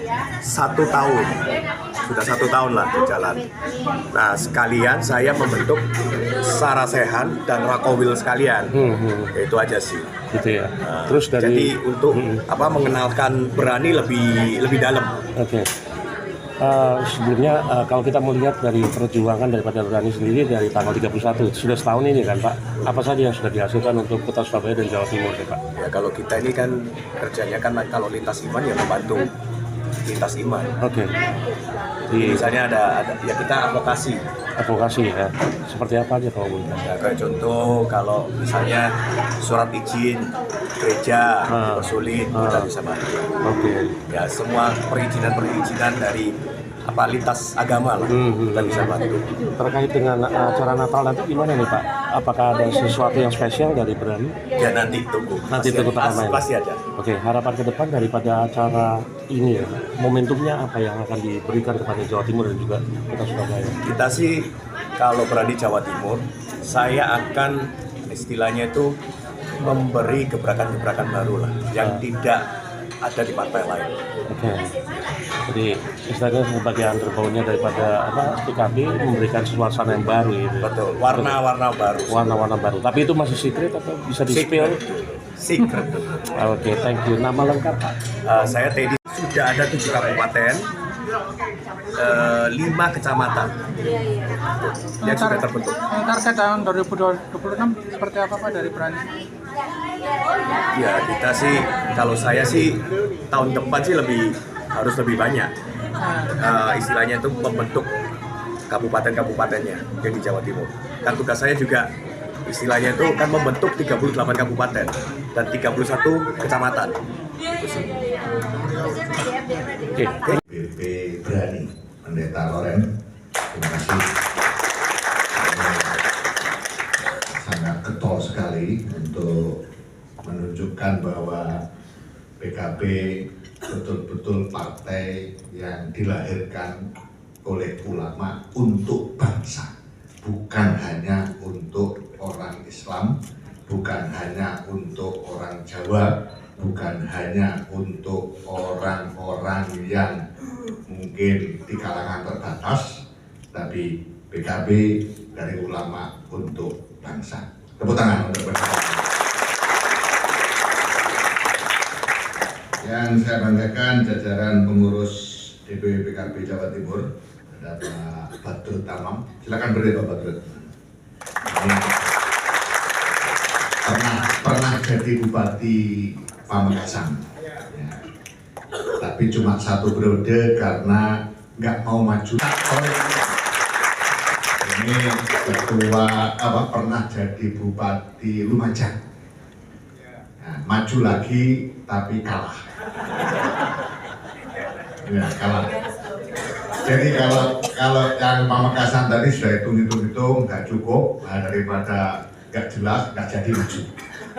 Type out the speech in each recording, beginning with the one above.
1 tahun, sudah 1 tahun lah berjalan. Nah sekalian saya membentuk Sarasehan dan Rakowil sekalian, itu aja sih. Gitu ya. Terus dari jadi untuk mengenalkan Berani lebih dalam. Oke. Sebelumnya kalau kita melihat dari perjuangan daripada Berani sendiri dari tanggal 31 sudah setahun ini kan Pak, apa saja yang sudah dihasilkan untuk Kota Surabaya dan Jawa Timur ya Pak? Ya kalau kita ini kan kerjanya kan kalau lintas iman ya membantu lintas iman. Oke. Jadi misalnya ada ya kita advokasi ya. Seperti apa aja kalau boleh? Ya, kayak contoh kalau misalnya surat izin gereja sulit kita bisa bantu. Oke. Ya semua perizinan dari lintas agama lah kita bisa bantu. Terkait dengan acara Natal nanti gimana nih Pak? Apakah ada sesuatu yang spesial dari Berani? Ya nanti tunggu. Nanti tunggu tanggal main. Pasti ada. Oke, harapan ke depan daripada acara ini ya, momentumnya apa yang akan diberikan kepada Jawa Timur dan juga Kota Surabaya? Kita sih kalau Berani Jawa Timur, saya akan istilahnya itu memberi gebrakan-gebrakan baru lah yang tidak ada di partai lain. Oke. Jadi istilahnya sebagai underbone-nya daripada PKB memberikan suasana yang baru gitu. Betul. Warna-warna baru. Warna-warna baru. Tapi itu masih secret atau bisa di-spill? Secret. Oke, thank you. Nama lengkap Pak? Saya Teddy. Sudah ada 7 kabupaten, 5 kecamatan yang sudah terbentuk. Target tahun 2026 seperti apa Pak dari Berani? Ya kita sih, kalau saya sih tahun depan sih harus lebih banyak. Istilahnya itu membentuk kabupaten-kabupatennya yang di Jawa Timur. Kan tugas saya juga istilahnya itu kan membentuk 38 kabupaten dan 31 kecamatan. BP Berani, Pendeta Loren, terima kasih. Sangat getol sekali untuk menunjukkan bahwa PKB betul-betul partai yang dilahirkan oleh ulama untuk bangsa, bukan hanya untuk orang Islam, bukan hanya untuk orang Jawa, bukan hanya untuk orang-orang yang mungkin di kalangan terbatas, tapi PKB dari ulama untuk bangsa. Tepuk tangan untuk bersama. Yang saya banggakan jajaran pengurus DPW PKB Jawa Timur, ada Pak Badrut Tamam. Silakan berdiri Pak Badrut. Pernah jadi Bupati Pamekasan, ya. Tapi cuma 1 periode karena nggak mau maju. Ini ketua pernah jadi Bupati Lumajang, nah, maju lagi tapi kalah. Ya, kalah. Jadi kalau yang Pamekasan tadi sudah hitung nggak cukup, nah, daripada nggak jelas nggak jadi maju.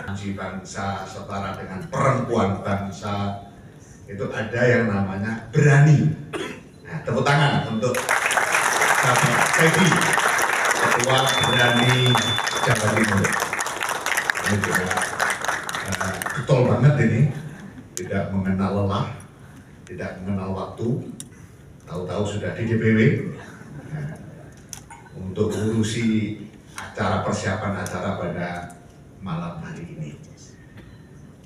Bangsa setara dengan perempuan bangsa itu ada yang namanya Berani. Nah, tepuk tangan untuk Bapak Teddy, Ketua Berani Jawa Timur. Ini juga betul banget ini, tidak mengenal lelah, tidak mengenal waktu, tahu-tahu sudah di DPW. Nah, untuk mengurusi acara persiapan acara pada malam hari ini.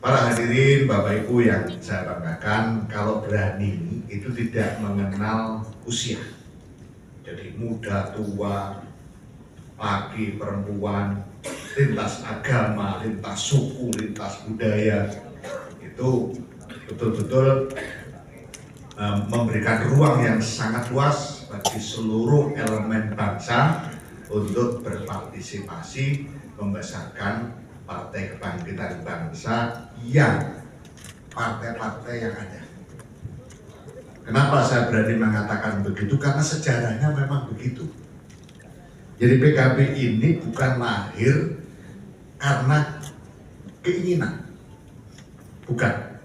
Para hadirin, Bapak Ibu yang saya banggakan, kalau Berani itu tidak mengenal usia. Jadi muda, tua, laki, perempuan, lintas agama, lintas suku, lintas budaya, itu betul-betul memberikan ruang yang sangat luas bagi seluruh elemen bangsa untuk berpartisipasi membesarkan Partai Kebangkitan Bangsa yang partai-partai yang ada. Kenapa saya berani mengatakan begitu? Karena sejarahnya memang begitu. Jadi PKB ini bukan lahir karena keinginan, bukan.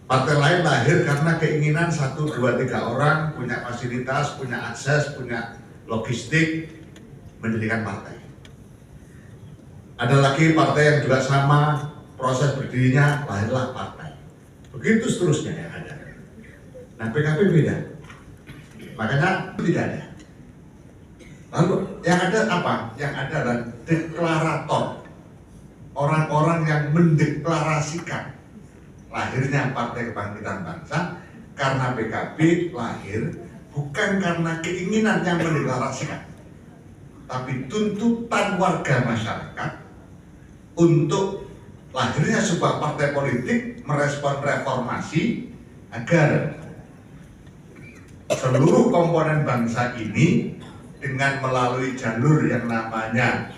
Partai lain lahir karena keinginan 1, 2, 3 orang punya fasilitas, punya akses, punya logistik mendirikan partai. Ada lagi partai yang juga sama, proses berdirinya lahirlah partai. Begitu seterusnya yang ada. Nah PKB beda, makanya tidak ada. Lalu yang ada apa? Yang ada adalah deklarator, orang-orang yang mendeklarasikan lahirnya Partai Kebangkitan Bangsa, karena PKB lahir bukan karena keinginan yang mendeklarasikan, tapi tuntutan warga masyarakat untuk lahirnya sebuah partai politik merespon reformasi agar seluruh komponen bangsa ini dengan melalui jalur yang namanya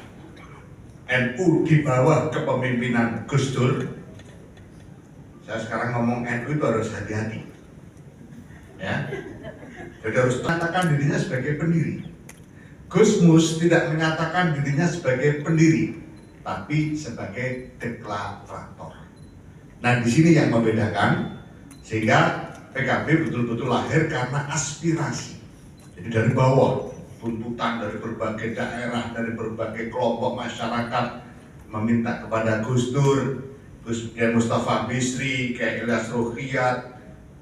NU di bawah kepemimpinan Gus Dur. Saya sekarang ngomong NU itu harus hati-hati, ya. Jadi harus menyatakan dirinya sebagai pendiri. Gus Mus tidak menyatakan dirinya sebagai pendiri, tapi sebagai deklarator. Nah, di sini yang membedakan, sehingga PKB betul-betul lahir karena aspirasi. Jadi dari bawah, tuntutan dari berbagai daerah, dari berbagai kelompok masyarakat meminta kepada Gus Dur, Gus Mustafa Bisri, Kiai Ilyas Ruhiyat,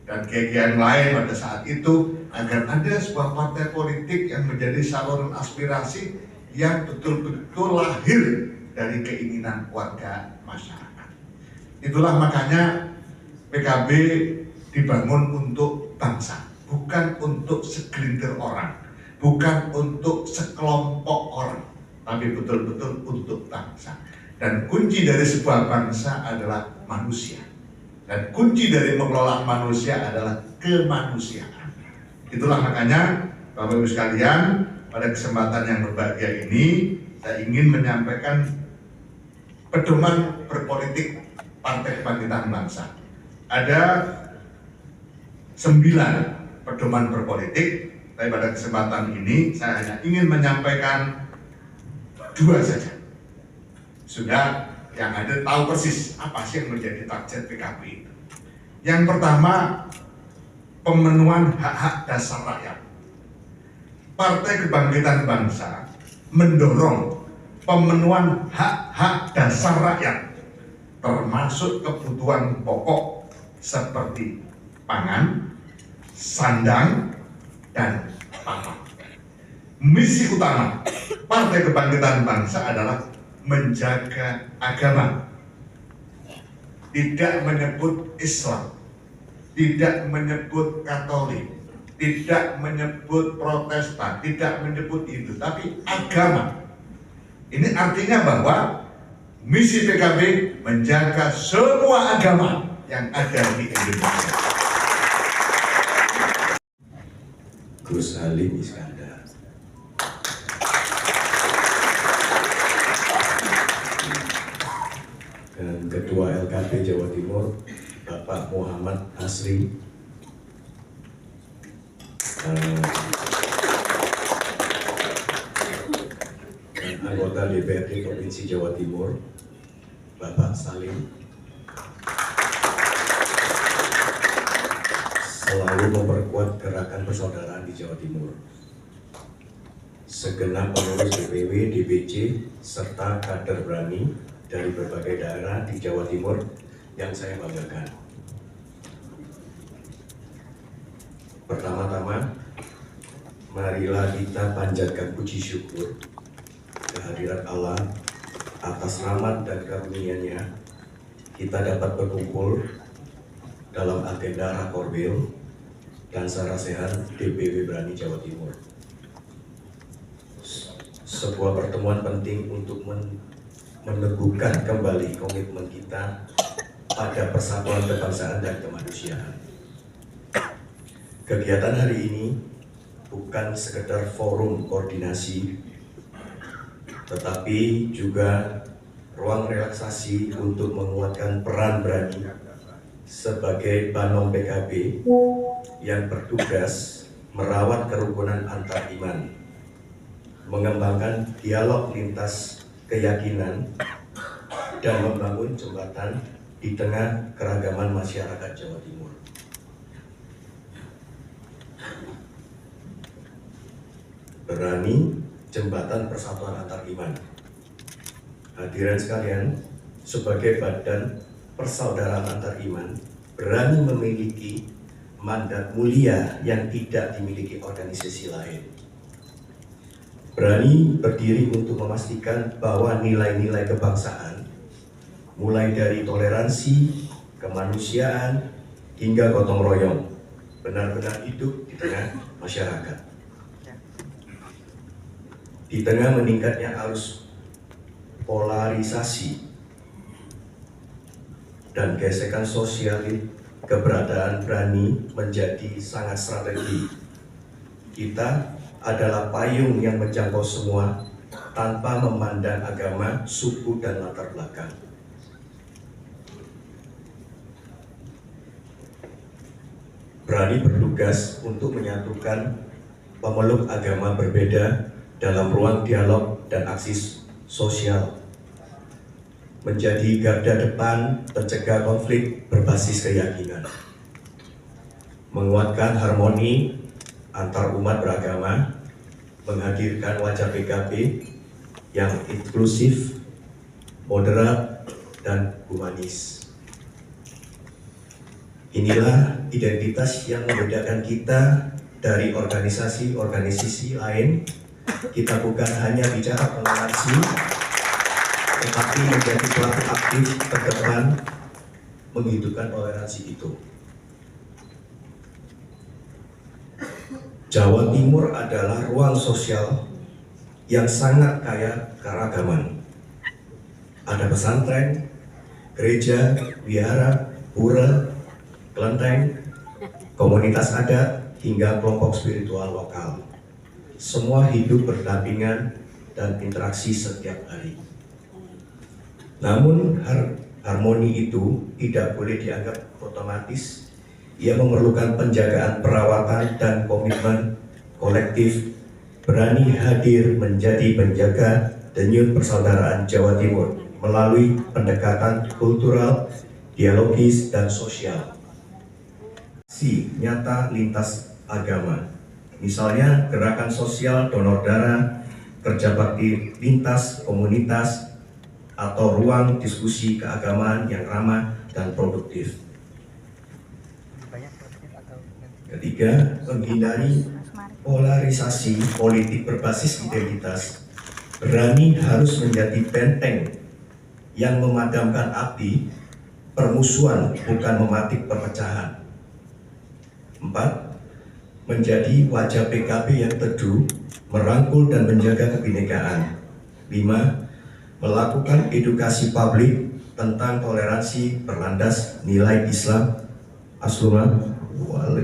dan kiai yang lain pada saat itu, agar ada sebuah partai politik yang menjadi saluran aspirasi yang betul-betul lahir dari keinginan warga masyarakat. Itulah makanya PKB dibangun untuk bangsa, bukan untuk segelintir orang, bukan untuk sekelompok orang, tapi betul-betul untuk bangsa. Dan kunci dari sebuah bangsa adalah manusia, dan kunci dari mengelola manusia adalah kemanusiaan. Itulah makanya Bapak Ibu sekalian, pada kesempatan yang berbahagia ini saya ingin menyampaikan pedoman berpolitik Partai Kebangkitan Bangsa. Ada 9 pedoman berpolitik, tapi pada kesempatan ini saya hanya ingin menyampaikan 2 saja. Sudah yang ada tahu persis apa sih yang menjadi target PKB itu. Yang pertama, pemenuhan hak-hak dasar rakyat. Partai Kebangkitan Bangsa mendorong pemenuhan hak-hak dasar rakyat, termasuk kebutuhan pokok seperti pangan, sandang, dan papan. Misi utama Partai Kebangkitan Bangsa adalah menjaga agama, tidak menyebut Islam, tidak menyebut Katolik, tidak menyebut Protestan, tidak menyebut Hindu, tapi agama. Ini artinya bahwa misi PKB menjaga semua agama yang ada di Indonesia. Gus Halim Iskandar. Dan Ketua LKP Jawa Timur Bapak Muhammad Asri. Dan anggota DPRD Provinsi Jawa Timur Bapak Salim. Selalu memperkuat gerakan persaudaraan di Jawa Timur. Segenap pengurus DPW, DPC, serta kader berani dari berbagai daerah di Jawa Timur yang saya banggakan. Pertama-tama, marilah kita panjatkan puji syukur kehadirat Allah atas rahmat dan karunia-Nya. Kita dapat berkumpul dalam agenda Rakorwil dan Sarasehan DPW Berani Jawa Timur. Sebuah pertemuan penting untuk meneguhkan kembali komitmen kita pada persatuan kebangsaan dan kemanusiaan. Kegiatan hari ini bukan sekedar forum koordinasi, tetapi juga ruang relaksasi untuk menguatkan peran Berani sebagai Banom PKB yang bertugas merawat kerukunan antar iman, mengembangkan dialog lintas keyakinan, dan membangun jembatan di tengah keragaman masyarakat Jawa Timur. Berani jembatan persatuan antar iman. Hadirin sekalian, sebagai badan persaudaraan antar iman, Berani memiliki mandat mulia yang tidak dimiliki organisasi lain. Berani berdiri untuk memastikan bahwa nilai-nilai kebangsaan, mulai dari toleransi, kemanusiaan, hingga gotong royong, benar-benar hidup di tengah masyarakat. Di tengah meningkatnya arus polarisasi dan gesekan sosial, keberadaan Berani menjadi sangat strategi. Kita adalah payung yang menjangkau semua tanpa memandang agama, suku, dan latar belakang. Berani bertugas untuk menyatukan pemeluk agama berbeda dalam ruang dialog dan aksi sosial, menjadi garda depan pencegah konflik berbasis keyakinan, menguatkan harmoni antar umat beragama, menghadirkan wajah PKB yang inklusif, moderat, dan humanis. Inilah identitas yang membedakan kita dari organisasi-organisasi lain. Kita bukan hanya bicara toleransi, tetapi menjadi pelaku aktif ke depan menghidupkan toleransi itu. Jawa Timur adalah ruang sosial yang sangat kaya keragaman. Ada pesantren, gereja, wihara, pura, kelenteng, komunitas adat, hingga kelompok spiritual lokal. Semua hidup berdampingan dan interaksi setiap hari. Namun harmoni itu tidak boleh dianggap otomatis. Ia memerlukan penjagaan, perawatan, dan komitmen kolektif. Berani hadir menjadi penjaga denyut persaudaraan Jawa Timur melalui pendekatan kultural, dialogis, dan sosial. Aksi nyata lintas agama, misalnya gerakan sosial donor darah, kerja bakti lintas komunitas, atau ruang diskusi keagamaan yang ramah dan produktif. Ketiga, menghindari polarisasi politik berbasis identitas. Berani harus menjadi benteng yang memadamkan api permusuhan, bukan mematik perpecahan. 4. Menjadi wajah PKB yang teduh, merangkul dan menjaga kebinekaan. 5. Melakukan edukasi publik tentang toleransi berlandas nilai Islam, as-sunnah wal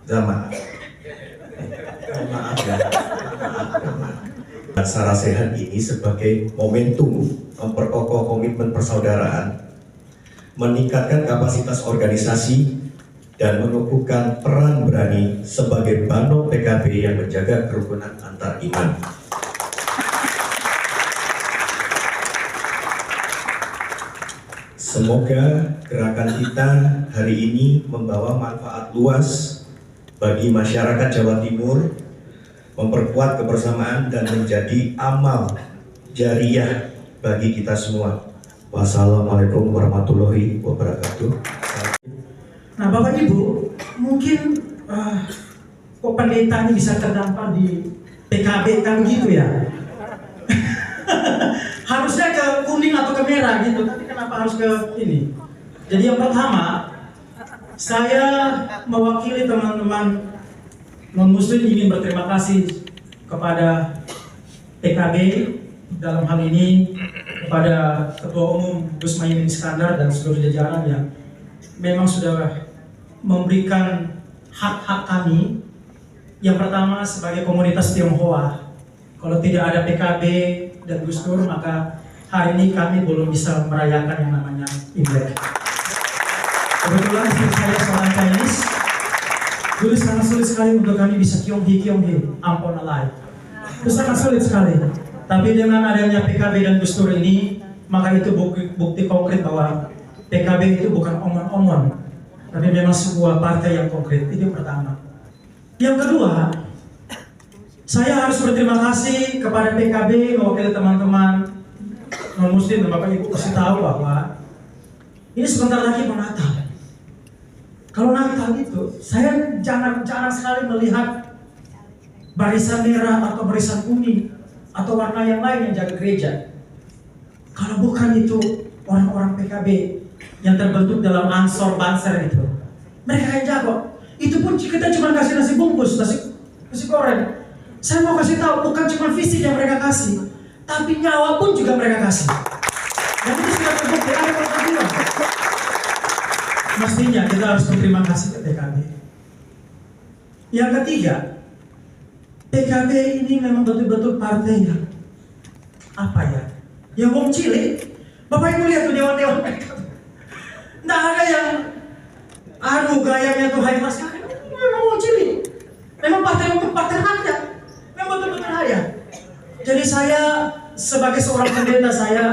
jamaah. Maaf ya. Acara sehat ini sebagai momentum memperkokoh komitmen persaudaraan, meningkatkan kapasitas organisasi, dan menumbuhkan peran Berani sebagai bano PKB yang menjaga kerukunan antar iman. Semoga gerakan kita hari ini membawa manfaat luas bagi masyarakat Jawa Timur, memperkuat kebersamaan dan menjadi amal jariah bagi kita semua. Wassalamualaikum warahmatullahi wabarakatuh. Nah, Bapak Ibu, mungkin kok pendeta ini bisa terdampak di PKB kan gitu ya? Harusnya ke kuning atau ke merah gitu, tapi kenapa harus ke ini? Jadi yang pertama, saya mewakili teman-teman non-muslim ingin berterima kasih kepada PKB dalam hal ini, kepada Ketua Umum Gus Muhaimin Iskandar dan seluruh jajaran yang memang sudah memberikan hak-hak kami. Yang pertama sebagai komunitas Tionghoa, kalau tidak ada PKB dan Gus Dur, maka hari ini kami belum bisa merayakan yang namanya Imlek. Kebetulan istri saya seorang Chinese, dulu sangat sulit sekali untuk kami bisa Kyonghi, ampon alai. Itu sangat sulit sekali. Tapi dengan adanya PKB dan Gus Dur ini, maka itu bukti konkret bahwa PKB itu bukan omong-omong, tapi memang sebuah partai yang konkret. Itu yang pertama. Yang kedua, saya harus berterima kasih kepada PKB mewakili teman-teman non-muslim dan Bapak Ibu kasih tahu bahwa ini sebentar lagi mau Natal. Kalau Natal itu, saya jarang sekali melihat barisan merah atau barisan kuning atau warna yang lain yang jaga gereja. Kalau bukan itu orang-orang PKB yang terbentuk dalam Ansor Banser itu, mereka yang jago. Itu pun kita cuma kasih nasi bungkus, nasi goreng. Saya mau kasih tahu, bukan cuma fisik yang mereka kasih, tapi nyawa pun juga mereka kasih. Dan itu sudah terbukti, ada pertanyaan. Mestinya kita harus berterima kasih ke PKB. Yang ketiga, PKB ini memang betul-betul partai yang apa ya? Yang wong cilik. Bapak Ibu lihat tuh dewan-dewan mereka. Nggak ada yang aduh gayanya tuh hai mas. Memang wong cilik. Memang partai rakyat. Memang betul-betul rakyat. Jadi saya sebagai seorang pendeta, saya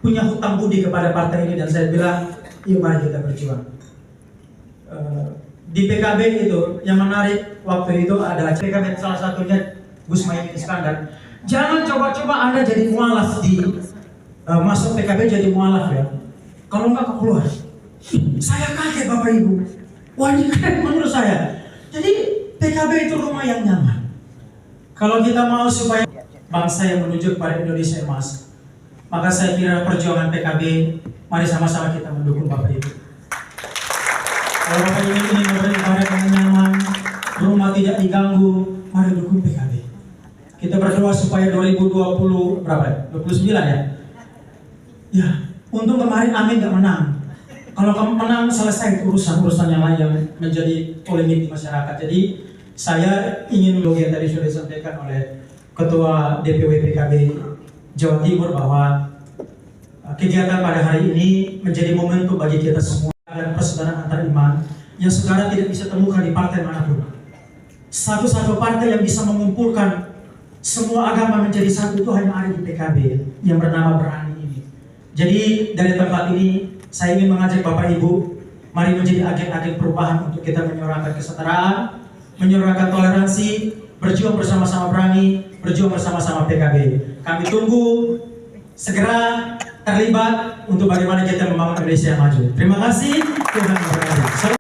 punya hutang budi kepada partai ini dan saya bilang, yuk mari kita berjuang. Di PKB itu yang menarik waktu itu ada PKB salah satunya Gus Muhaimin Iskandar. Jangan coba-coba Anda jadi mualaf di masuk PKB jadi mualaf ya. Kalau nggak keluar. Saya kaget Bapak Ibu. Wah ini keren menurut saya. Jadi PKB itu rumah yang nyaman. Kalau kita mau supaya bangsa yang menuju kepada Indonesia emas, maka saya kira perjuangan PKB, mari sama-sama kita mendukung Bapak Ibu. Kalau Bapak Ibu ingin memberi yang nyaman, rumah tidak diganggu, mari dukung PKB. Kita berdoa supaya 2020 berapa ya? 29 ya? Ya, untung kemarin Amin gak menang. Kalau kamu menang selesai urusan yang lain yang menjadi polemik di masyarakat. Jadi saya ingin yang tadi sudah disampaikan oleh Ketua DPW PKB Jawa Timur bahwa kegiatan pada hari ini menjadi momentum bagi kita semua dan persaudaraan antar iman yang saudara tidak bisa temukan di partai manapun. Satu-satu partai yang bisa mengumpulkan semua agama menjadi satu itu hanya ada di PKB yang bernama Berani ini. Jadi dari tempat ini saya ingin mengajak Bapak Ibu, mari menjadi agen-agen perubahan untuk kita menyuarakan kesetaraan, menyuarakan toleransi, berjuang bersama-sama Berani, berjuang bersama-sama PKB. Kami tunggu segera terlibat untuk bagaimana kita membangun Indonesia yang maju. Terima kasih, Tuhan memberkati.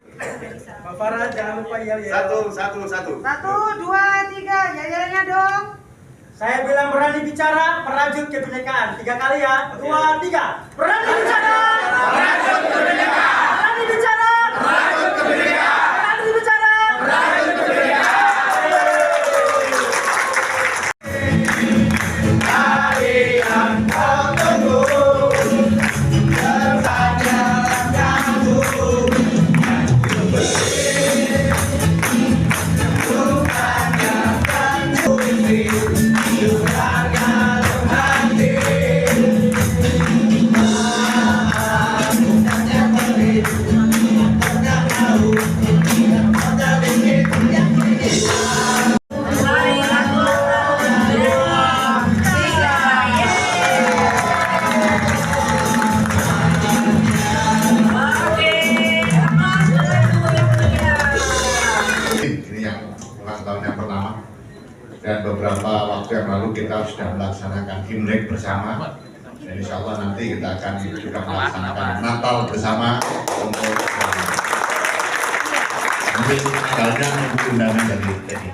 Bapak Farah, jangan lupa yel-yel. Satu. 1, 2, 3, yel-yelnya dong. Saya bilang berani bicara, merajut kebinekaan. 3 kali ya. 2, 3. Berani bicara. Merajut kebinekaan. Berani bicara. Merajut kebinekaan. Berani bicara. Merajut kebinekaan. Dan beberapa waktu yang lalu kita sudah melaksanakan Imlek bersama, dan insya Allah nanti kita akan juga melaksanakan Natal bersama untuk nanti sekalian undangan dari Teddy.